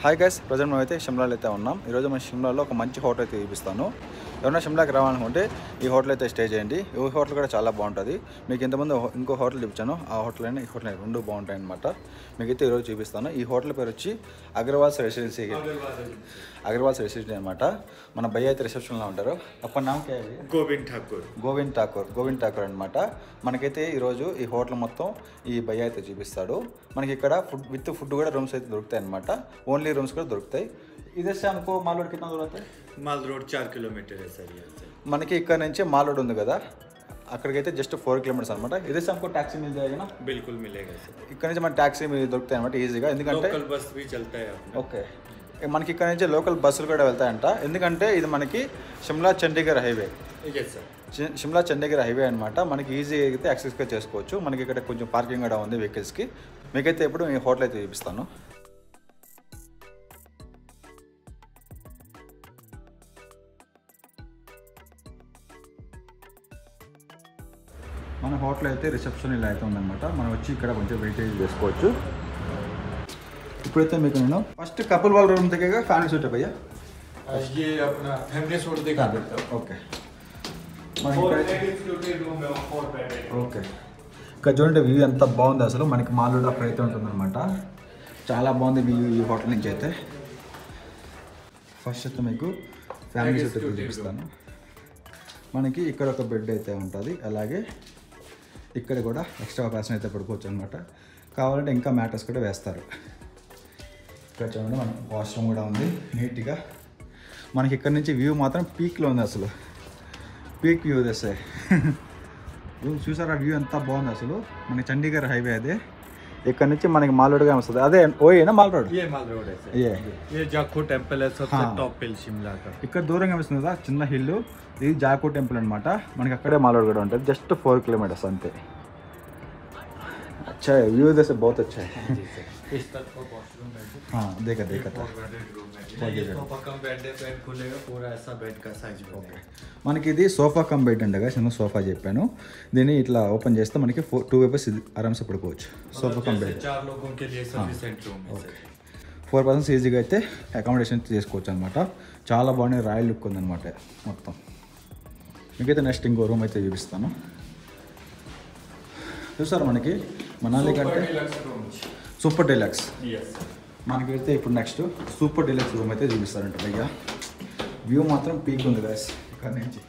Hi guys, present మేమైతే షిమ్లాలో అయితే ఉన్నాం. ఈరోజు మన షిమ్లాలో ఒక మంచి హోటల్ అయితే చూపిస్తాను. ఎవరైనా షిమ్లాకి రావాలనుకుంటే ఈ హోటల్ అయితే స్టే చేయండి. ఈ హోటల్ కూడా చాలా బాగుంటుంది. మీకు ఇంతకుముందు ఇంకో హోటల్ చూపించాను, ఆ హోటల్ అయినా ఈ హోటల్ అయినా రెండు బాగుంటాయి అనమాట. మీకైతే ఈరోజు చూపిస్తాను. ఈ హోటల్ పేరు వచ్చి అగర్వాల్స్ రెసిడెన్సీ అనమాట. మన భయ్య అయితే రిసెప్షన్లో ఉంటారు. అప్పటి నామకే గోవింద్ ఠాకూర్ అనమాట. మనకైతే ఈరోజు ఈ హోటల్ మొత్తం ఈ భయ్య అయితే చూపిస్తాడు. మనకి ఇక్కడ ఫుడ్ కూడా రూమ్స్ అయితే దొరుకుతాయి అనమాట. ఓన్లీ రూమ్స్ కూడా దొరుకుతాయి. इधर से हमको माल रोड कितना दूर आता है? माल रोड 4 किलोमीटर है सर यहाँ से. మనకి ఇక్కడ నుంచి మాల్ రోడ్ ఉంది కదా, అక్కడికైతే జస్ట్ 4 కిలోమీటర్స్ అనమాట. ఇదే हमको टैक्सी मिल जाएगा ना? बिल्कुल मिलेगा सर. ఇక్కడ నుంచి మన ట్యాక్సీ దొరుకుతాయి అనమాట ఈజీగా. ఎందుకంటే लोकल बस भी चलता है अपना. ఓకే, మనకి ఇక్కడ నుంచి లోకల్ బస్సులు కూడా వెళ్తాయంట. ఎందుకంటే ఇది మనకి Shimla Chandigarh highway. Yes sir. Shimla Chandigarh highway అనమాట. మనకి ఈజీగా అయితే యాక్సెస్గా చేసుకోవచ్చు. మనకి ఇక్కడ కొంచెం పార్కింగ్ కూడా ఉంది వెహికల్స్కి. మీకైతే ఇప్పుడు ఈ హోటల్ అయితే చూపిస్తాను. మన హోటల్ అయితే రిసెప్షన్ ఇలా అయితే ఉందన్నమాట. మనం వచ్చి ఇక్కడ కొంచెం వెయిటేజ్ చేసుకోవచ్చు. ఇప్పుడైతే మీకు నేను ఫస్ట్ కపుల్ వాళ్ళ రూమ్ దిగగా ఫ్యామిలీ సూట్ భయ్యా. ये अपना फैमिली सूट दिखा देता हूँ. ఓకే ఓకే, ఇక్కడ చూడండి వ్యూ ఎంత బాగుంది అసలు. మనకి మాల్ రోడ్ అక్కడ అయితే ఉంటుందన్నమాట. చాలా బాగుంది వ్యూ ఈ హోటల్ నుంచి అయితే. ఫస్ట్ అయితే మీకు ఫ్యామిలీ సూట్ చూపిస్తాను. మనకి ఇక్కడ ఒక బెడ్ అయితే ఉంటుంది, అలాగే ఇక్కడ కూడా ఎక్స్ట్రా పర్సన్ అయితే పడుకోవచ్చు అనమాట. కావాలంటే ఇంకా మ్యాటర్స్ కూడా వేస్తారు. ఇక్కడ చూడండి మనకి వాష్రూమ్ కూడా ఉంది నీట్గా. మనకి ఇక్కడ నుంచి వ్యూ మాత్రం పీక్లో ఉంది అసలు. పీక్ వ్యూ తెస్తే చూసారా వ్యూ ఎంత బాగుంది అసలు. మనకి చండీగఢ్ హైవే అదే. ఇక్కడ నుంచి మనకి మాల్ రోడ్గా వస్తుంది. అదే ఓయేనా మాల్ రోడ్? ये माल रोड है सर. ये जाखू टेंपल है सबसे टॉप हिल शिमला का. ఇక్కడ దూరంగా వస్తుంది కదా చిన్న హిల్, ఇది జాకూ టెంపుల్ అనమాట. మనకి అక్కడే మాల్ రోడ్ కూడా ఉంటుంది. जस्ट 4 किलोमीटर्स अंते. अच्छा है व्यू, इधर से बहुत अच्छा है. इस तरफ का वॉशरूम है. हाँ देखा था. ये सोफा कम बेड है, बेड खुलेगा पूरा ऐसा बेड का साइज बनेगा. మనకి ఇది సోఫా కమ్ బెడ్ అండి గాయ్స్. నేను సోఫా చెప్పాను. దీన్ని ఇట్లా ఓపెన్ చేస్తే మనకి 2 మెంబర్స్ ఆరామ్సే పడుకోవచ్చు. సోఫా కమ్ బెడ్ 4 लोगों के लिए सफिशिएंट रूम है सर. 4 persons ఈజీగా అయితే అకామిడేషన్ అయితే చేసుకోవచ్చు అనమాట. చాలా బాగుంది, రాయల్ లుక్ ఉందన్నమాట మొత్తం. మీకైతే నెక్స్ట్ ఇంకో రూమ్ అయితే చూపిస్తాను. చూసారు మనకి మనాలి కంటే సూపర్ డీలక్స్. మనకైతే ఇప్పుడు నెక్స్ట్ సూపర్ డీలక్స్ రూమ్ అయితే చూపిస్తారంట భయ్యా. వ్యూ మాత్రం పీక్ ఉంది గాయ్స్ ఇక్కడ నుంచి.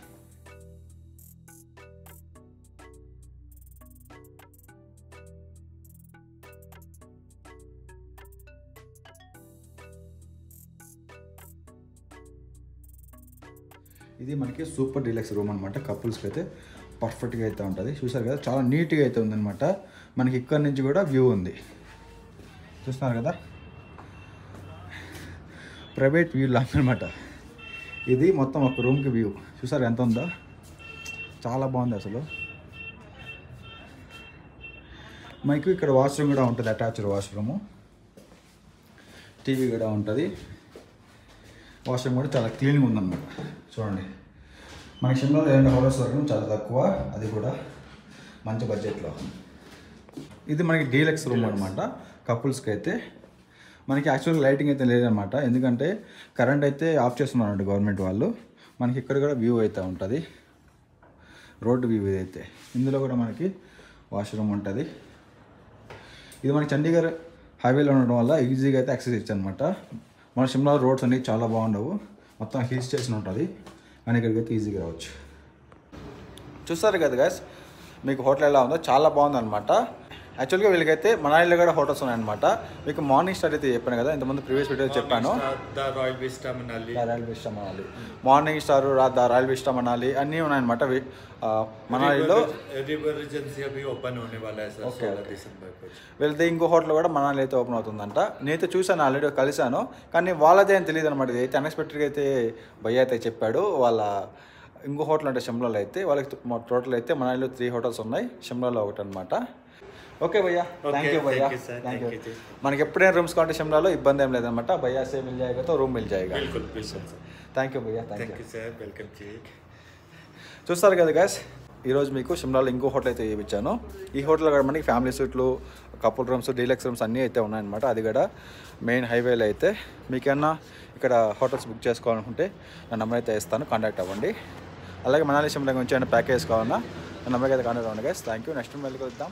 ఇది మనకి సూపర్ డీలక్స్ రూమ్ అనమాట. కపుల్స్కి అయితే పర్ఫెక్ట్గా అయితే ఉంటుంది. చూసారు కదా చాలా నీట్గా అయితే ఉందన్నమాట. మనకి ఇక్కడ నుంచి కూడా వ్యూ ఉంది, చూస్తున్నారు కదా. ప్రైవేట్ వ్యూ లాగా అనమాట ఇది. మొత్తం ఒక రూమ్కి వ్యూ చూసారు ఎంత ఉందో. చాలా బాగుంది అసలు. మనకి ఇక్కడ వాష్రూమ్ కూడా ఉంటుంది, అటాచ్డ్ వాష్రూము. టీవీ కూడా ఉంటుంది. వాష్రూమ్ కూడా చాలా క్లీన్గా ఉందన్నమాట. చూడండి మనకి షిమ్లాలో ఏదైనా హోటల్స్ దొరకడం చాలా తక్కువ, అది కూడా మంచి బడ్జెట్లో. ఇది మనకి డీలక్స్ రూమ్ అనమాట. కపుల్స్కి అయితే మనకి యాక్చువల్గా లైటింగ్ అయితే లేదనమాట. ఎందుకంటే కరెంట్ అయితే ఆఫ్ చేస్తున్నారంట గవర్నమెంట్ వాళ్ళు. మనకి ఇక్కడ కూడా వ్యూ అయితే ఉంటుంది, రోడ్డు వ్యూ ఇదైతే. ఇందులో కూడా మనకి వాష్రూమ్ ఉంటుంది. ఇది మనకి చండీగఢ్ హైవేలో ఉండడం వల్ల ఈజీగా అయితే యాక్సెస్ ఇచ్చనమాట. మన షిమ్లా రోడ్స్ అనేవి చాలా బాగుండవు, మొత్తం హిల్ స్టేషన్ ఉంటుంది, కానీ ఇక్కడికి అయితే ఈజీగా రావచ్చు. చూస్తారు కదా గైస్, మీకు హోటల్ ఎలా ఉందో చాలా బాగుందన్నమాట. యాక్చువల్గా వీళ్ళకైతే మనాలిలో కూడా హోటల్స్ ఉన్నాయన్నమాట. మీకు మార్నింగ్ స్టార్ అయితే చెప్పాను కదా, ఇంతకుముందు ప్రీవియస్ వీడియో చెప్పాను. Royal vista Manali, morning star, royal vista Manali అన్నీ ఉన్నాయన్నమాట మనాలిలో. ఓపెన్ होने वाला है सर 16 दिसंबर को. వెళ్తే ఇంకో హోటల్ కూడా మనాలి అయితే ఓపెన్ అవుతుందంట. నేనైతే చూసాను, ఆల్రెడీ కలిసాను, కానీ వాళ్ళదే అని తెలియదు అనమాట. ఇది అయితే అన్ఎక్స్పెక్టెడ్గా అయితే భయ్య అయితే చెప్పాడు. వాళ్ళ ఇంకో హోటల్ అంటే షిమ్లాలో అయితే వాళ్ళకి టోటల్ అయితే మనాలిలో 3 హోటల్స్ ఉన్నాయి, షిమ్లాలో ఒకటి అనమాట. ఓకే భయ్యా, థ్యాంక్ యూ భయ్యా, థ్యాంక్ యూ. మనకి ఎప్పుడైనా రూమ్స్ కావాలంటే షిమ్లాలో ఇబ్బంది ఏం లేదనమాట. భయ్యా సే మిల్ జాయేగా తో రూమ్ మిల్ జాయేగా. థ్యాంక్ యూ భయ్యా, థ్యాంక్ యూ సార్, వెల్కమ్. చూస్తారు కదా గైస్, ఈరోజు మీకు షిమ్లాలో ఇంకో హోటల్ అయితే చూపించాను. ఈ హోటల్లో కూడా మనకి ఫ్యామిలీ సూట్లు, కపుల్ రూమ్స్, డీలక్స్ రూమ్స్ అన్నీ అయితే ఉన్నాయన్నమాట. అది కూడా మెయిన్ హైవేలో అయితే. మీకేమన్నా ఇక్కడ హోటల్స్ బుక్ చేసుకోవాలనుకుంటే నా నెంబర్ అయితే ఇస్తాను, కాంటాక్ట్ అవ్వండి. అలాగే మనాలి షిమ్లా గురించి ఏమైనా ప్యాకేజ్ కావాలన్నా నా నెంబర్కి అయితే కాంటాక్ట్ అవ్వండి గైస్. Thank you. నెక్స్ట్ మళ్ళీ కలుద్దాం.